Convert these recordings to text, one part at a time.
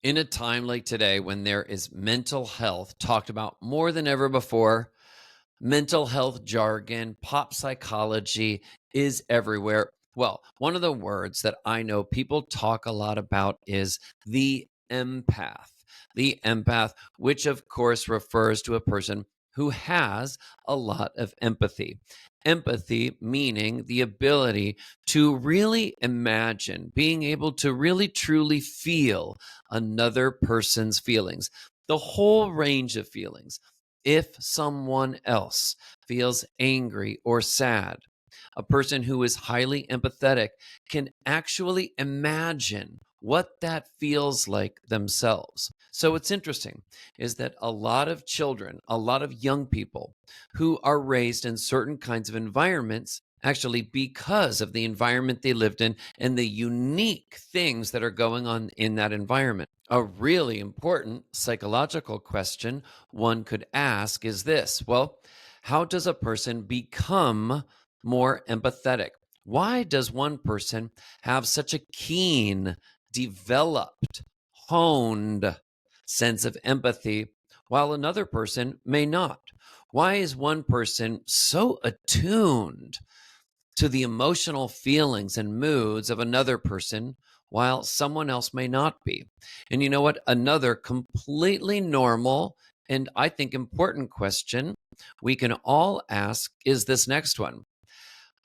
In a time like today when there is mental health talked about more than ever before, mental health jargon, pop psychology is everywhere. Well, one of the words that I know people talk a lot about is the empath. The empath, which of course refers to a person who has a lot of empathy. Empathy meaning the ability to really imagine, being able to really truly feel another person's feelings, the whole range of feelings. If someone else feels angry or sad, a person who is highly empathetic can actually imagine what that feels like themselves. So, what's interesting is that a lot of children, a lot of young people who are raised in certain kinds of environments, actually because of the environment they lived in and the unique things that are going on in that environment. A really important psychological question one could ask is this: well, how does a person become more empathetic? Why does one person have such a keen, developed, honed sense of empathy while another person may not? Why is one person so attuned to the emotional feelings and moods of another person while someone else may not be? And you know what? Another completely normal and I think important question we can all ask is this next one: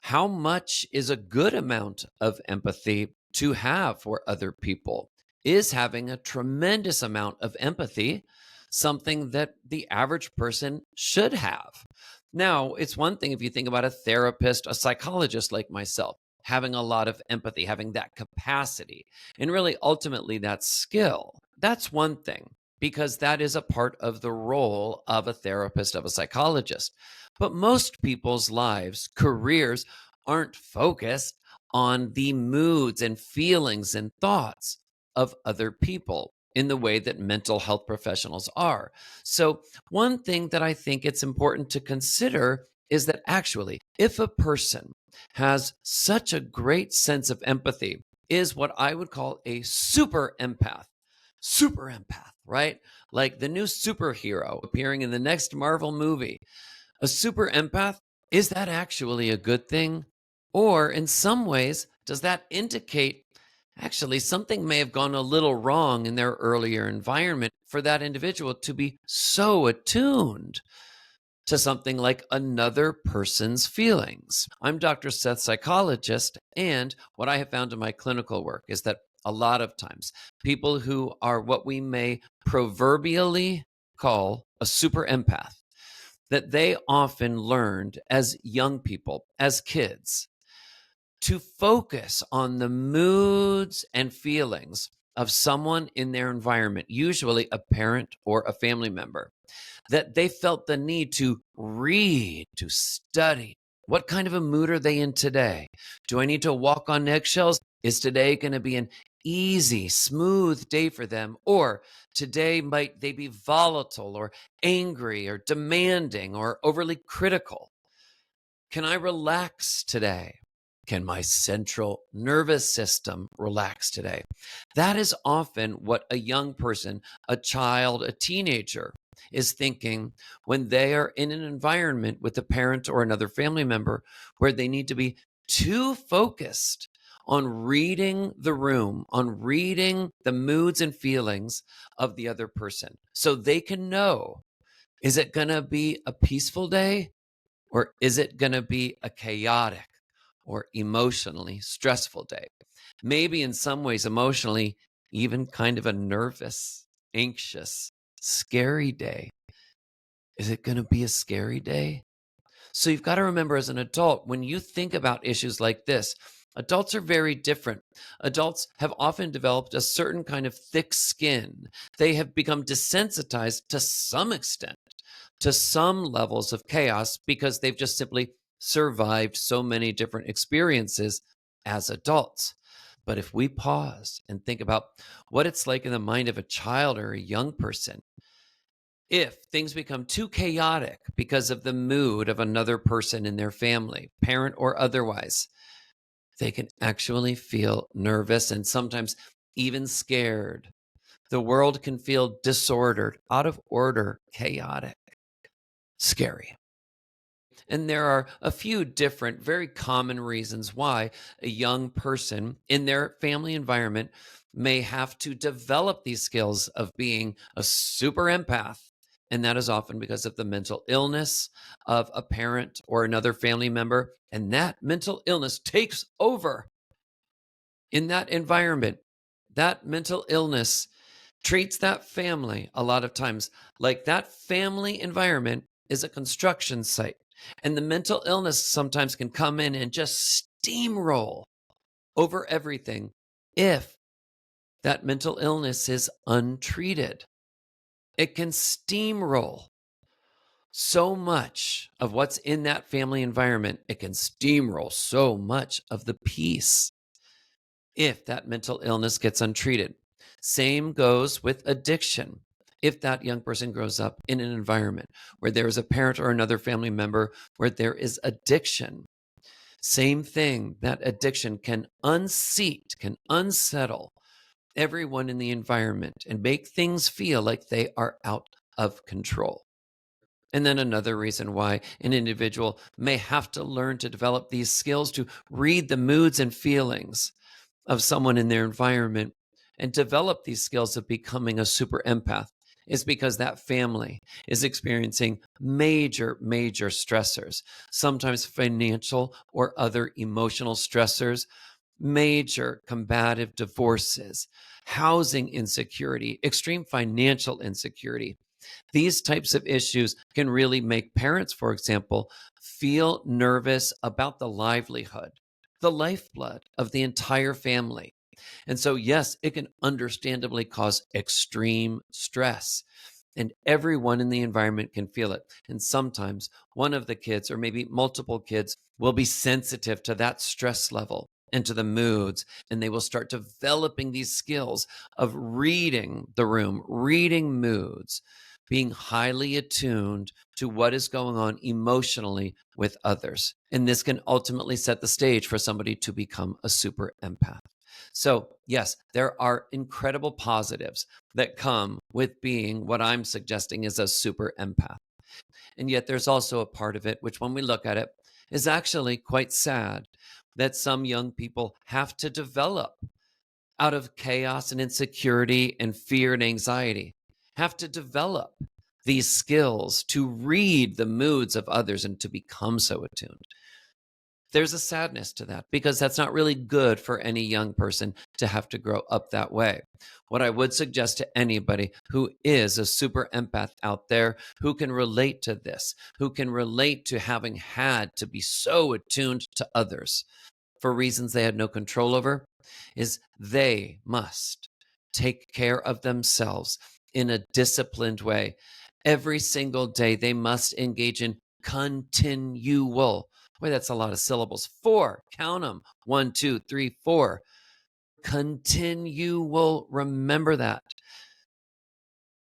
how much is a good amount of empathy to have for other people? Is having a tremendous amount of empathy something that the average person should have? Now, it's one thing if you think about a therapist, a psychologist like myself, having a lot of empathy, having that capacity, and really ultimately that skill. That's one thing because that is a part of the role of a therapist, of a psychologist. But most people's lives, careers, aren't focused on the moods and feelings and thoughts of other people in the way that mental health professionals are. So, one thing that I think it's important to consider is that actually, if a person has such a great sense of empathy, is what I would call a super empath, right? Like the new superhero appearing in the next Marvel movie. A super empath, is that actually a good thing? Or in some ways, does that indicate actually something may have gone a little wrong in their earlier environment for that individual to be so attuned to something like another person's feelings? I'm Dr. Seth, psychologist, and what I have found in my clinical work is that a lot of times people who are what we may proverbially call a super empath, that they often learned as young people, as kids, to focus on the moods and feelings of someone in their environment, usually a parent or a family member, that they felt the need to read, to study. What kind of a mood are they in today? Do I need to walk on eggshells? Is today going to be an easy, smooth day for them? Or today might they be volatile or angry or demanding or overly critical? Can I relax today? Can my central nervous system relax today? That is often what a young person, a child, a teenager is thinking when they are in an environment with a parent or another family member where they need to be too focused on reading the room, on reading the moods and feelings of the other person so they can know, is it going to be a peaceful day? Or is it going to be a chaotic or emotionally stressful day? Maybe in some ways, emotionally, even kind of a nervous, anxious, scary day. Is it going to be a scary day? So you've got to remember as an adult, when you think about issues like this, adults are very different. Adults have often developed a certain kind of thick skin. They have become desensitized to some extent to some levels of chaos because they've just simply survived so many different experiences as adults. But if we pause and think about what it's like in the mind of a child or a young person, if things become too chaotic because of the mood of another person in their family, parent or otherwise, they can actually feel nervous and sometimes even scared The world can feel disordered, out of order, chaotic, scary. And there are a few different, very common reasons why a young person in their family environment may have to develop these skills of being a super empath. And that is often because of the mental illness of a parent or another family member. And that mental illness takes over in that environment. That mental illness treats that family a lot of times like that family environment is a construction site. And the mental illness sometimes can come in and just steamroll over everything if that mental illness is untreated. It can steamroll so much of what's in that family environment. It can steamroll so much of the peace if that mental illness gets untreated. Same goes with addiction. If that young person grows up in an environment where there is a parent or another family member where there is addiction, same thing, that addiction can unseat, can unsettle everyone in the environment and make things feel like they are out of control. And then another reason why an individual may have to learn to develop these skills to read the moods and feelings of someone in their environment and develop these skills of becoming a super empath is because that family is experiencing major stressors, sometimes financial or other emotional stressors, major combative divorces, housing insecurity, extreme financial insecurity. These types of issues can really make parents, for example, feel nervous about the livelihood, the lifeblood of the entire family. And so, yes, it can understandably cause extreme stress. And everyone in the environment can feel it. And sometimes one of the kids, or maybe multiple kids, will be sensitive to that stress level and to the moods. And they will start developing these skills of reading the room, reading moods, being highly attuned to what is going on emotionally with others. And this can ultimately set the stage for somebody to become a super empath. So, yes, there are incredible positives that come with being what I'm suggesting is a super empath. And yet, there's also a part of it, which when we look at it, is actually quite sad that some young people have to develop out of chaos and insecurity and fear and anxiety, have to develop these skills to read the moods of others and to become so attuned. There's a sadness to that because that's not really good for any young person to have to grow up that way. What I would suggest to anybody who is a super empath out there, who can relate to this, who can relate to having had to be so attuned to others for reasons they had no control over, is they must take care of themselves in a disciplined way. Every single day, they must engage in continual. Boy, that's a lot of syllables. 4, count them. 1, 2, 3, 4. Continual. Remember that.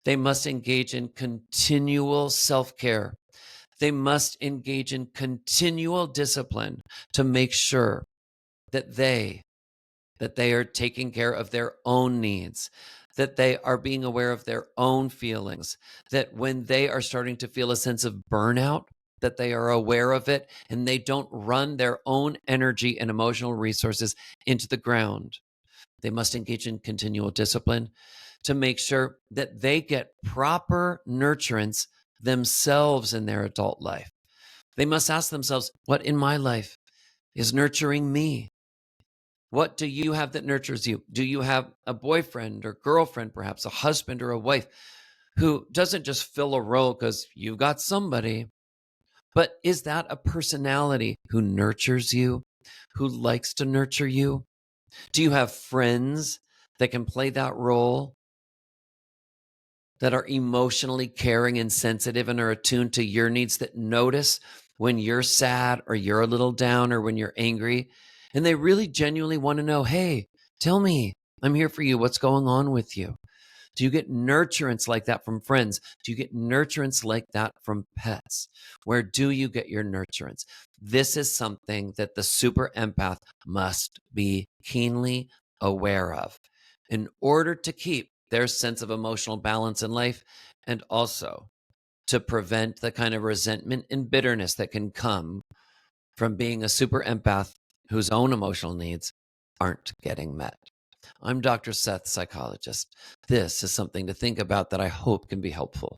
They must engage in continual self care. They must engage in continual discipline to make sure that they are taking care of their own needs, that they are being aware of their own feelings, that when they are starting to feel a sense of burnout, that they are aware of it and they don't run their own energy and emotional resources into the ground. They must engage in continual discipline to make sure that they get proper nurturance themselves in their adult life. They must ask themselves, what in my life is nurturing me? What do you have that nurtures you? Do you have a boyfriend or girlfriend, perhaps a husband or a wife who doesn't just fill a role because you've got somebody, but is that a personality who nurtures you, who likes to nurture you? Do you have friends that can play that role, that are emotionally caring and sensitive and are attuned to your needs, that notice when you're sad or you're a little down or when you're angry? And they really genuinely want to know, hey, tell me, I'm here for you. What's going on with you? Do you get nurturance like that from friends? Do you get nurturance like that from pets? Where do you get your nurturance? This is something that the super empath must be keenly aware of in order to keep their sense of emotional balance in life, and also to prevent the kind of resentment and bitterness that can come from being a super empath whose own emotional needs aren't getting met. I'm Dr. Seth, psychologist. This is something to think about that I hope can be helpful.